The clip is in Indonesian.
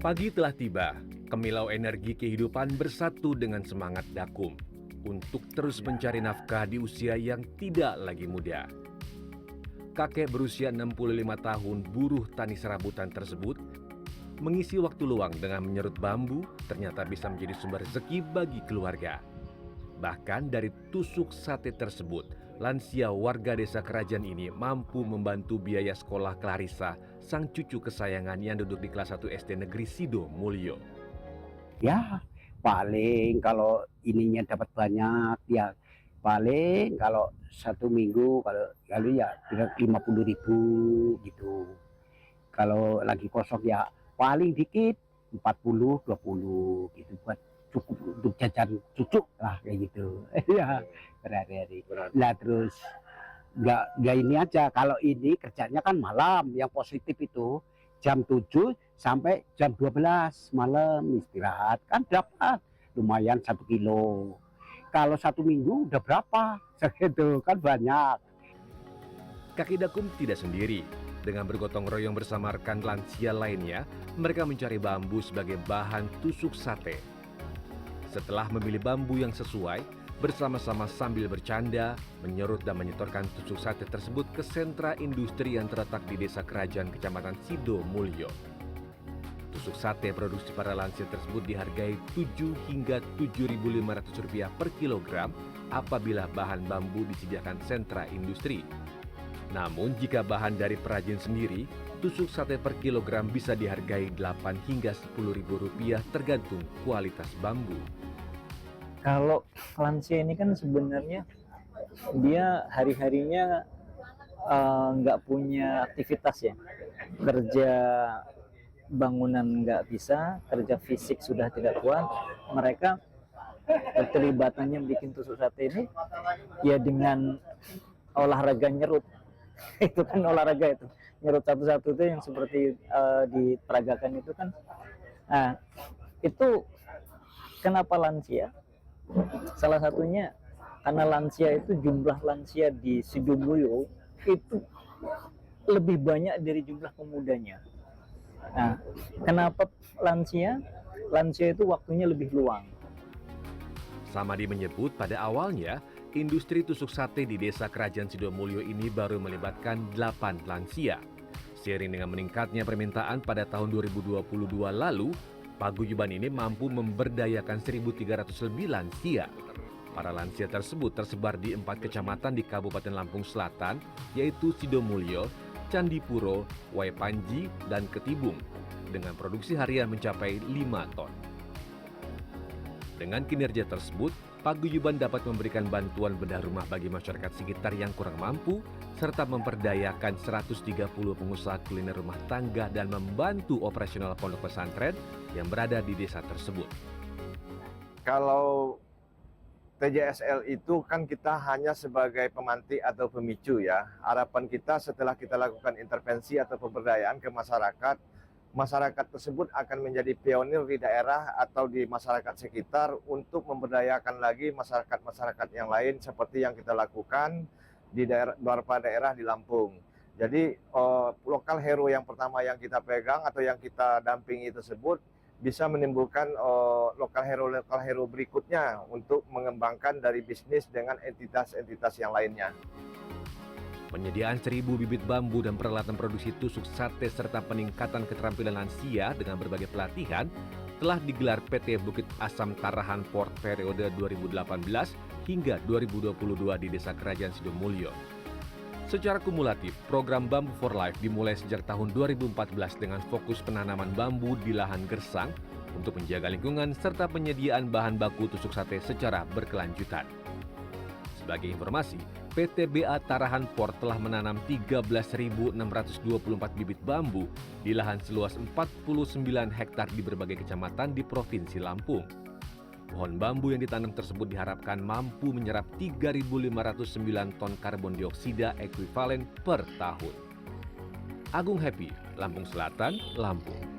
Pagi telah tiba, kemilau energi kehidupan bersatu dengan semangat Dakum untuk terus mencari nafkah di usia yang tidak lagi muda. Kakek berusia 65 tahun buruh tani serabutan tersebut mengisi waktu luang dengan menyerut bambu ternyata bisa menjadi sumber rezeki bagi keluarga. Bahkan dari tusuk sate tersebut, lansia warga desa Kerajaan ini mampu membantu biaya sekolah Clarissa, sang cucu kesayangan yang duduk di kelas 1 SD Negeri Sido Mulyo. Ya, paling kalau ininya dapat banyak, ya paling kalau 1 minggu, kalau ya 50.000 gitu. Kalau lagi kosong ya paling dikit 40-20 gitu buat cukup untuk jajan cucu lah kayak gitu. Ya, berhari-hari. Nah terus nggak ini aja, kalau ini kerjanya kan malam, yang positif itu jam 7 sampai jam 12 malam istirahat kan dapat lumayan 1 kilo. Kalau 1 minggu udah berapa segitu kan banyak. Kaki Dakum tidak sendiri. Dengan bergotong royong bersama rekan lansia lainnya, mereka mencari bambu sebagai bahan tusuk sate. Setelah memilih bambu yang sesuai, bersama-sama sambil bercanda, menyerut dan menyetorkan tusuk sate tersebut ke sentra industri yang terletak di Desa Kerajaan Kecamatan Sido Mulyo. Tusuk sate produksi para lansia tersebut dihargai Rp7 hingga Rp7.500 per kilogram apabila bahan bambu disediakan sentra industri. Namun jika bahan dari perajin sendiri, tusuk sate per kilogram bisa dihargai Rp8 hingga Rp10.000 tergantung kualitas bambu. Kalau lansia ini kan sebenarnya dia hari-harinya nggak punya aktivitas ya, kerja bangunan nggak bisa, kerja fisik sudah tidak kuat. Mereka keterlibatannya bikin tusuk sate ini ya dengan olahraga nyerut. Itu kan olahraga itu, nyerut satu-satu itu yang seperti diperagakan itu kan. Nah itu kenapa lansia? Salah satunya karena lansia itu, jumlah lansia di Sidomulyo itu lebih banyak dari jumlah pemudanya. Nah, kenapa lansia? Lansia itu waktunya lebih luang. Samadi menyebut pada awalnya, industri tusuk sate di Desa Kerajaan Sidomulyo ini baru melibatkan 8 lansia. Seiring dengan meningkatnya permintaan pada tahun 2022 lalu, paguyuban ini mampu memberdayakan 1.300 lebih lansia. Para lansia tersebut tersebar di 4 kecamatan di Kabupaten Lampung Selatan, yaitu Sidomulyo, Candipuro, Waipanji, dan Ketibung, dengan produksi harian mencapai 5 ton. Dengan kinerja tersebut, paguyuban dapat memberikan bantuan bedah rumah bagi masyarakat sekitar yang kurang mampu, serta memperdayakan 130 pengusaha kuliner rumah tangga dan membantu operasional pondok pesantren yang berada di desa tersebut. Kalau TJSL itu kan kita hanya sebagai pemantik atau pemicu ya. Harapan kita setelah kita lakukan intervensi atau pemberdayaan ke masyarakat, masyarakat tersebut akan menjadi pionir di daerah atau di masyarakat sekitar untuk memberdayakan lagi masyarakat-masyarakat yang lain seperti yang kita lakukan di beberapa daerah di Lampung. Jadi lokal hero yang pertama yang kita pegang atau yang kita dampingi tersebut bisa menimbulkan lokal hero berikutnya untuk mengembangkan dari bisnis dengan entitas-entitas yang lainnya. Penyediaan 1.000 bibit bambu dan peralatan produksi tusuk sate serta peningkatan keterampilan lansia dengan berbagai pelatihan telah digelar PT Bukit Asam Tarahan Port periode 2018 hingga 2022 di Desa Kerajaan Sidomulyo. Secara kumulatif, program Bambu for Life dimulai sejak tahun 2014 dengan fokus penanaman bambu di lahan gersang untuk menjaga lingkungan serta penyediaan bahan baku tusuk sate secara berkelanjutan. Sebagai informasi, PT BA Tarahan Port telah menanam 13.624 bibit bambu di lahan seluas 49 hektar di berbagai kecamatan di Provinsi Lampung. Pohon bambu yang ditanam tersebut diharapkan mampu menyerap 3.509 ton karbon dioksida ekuivalen per tahun. Agung Happy, Lampung Selatan, Lampung.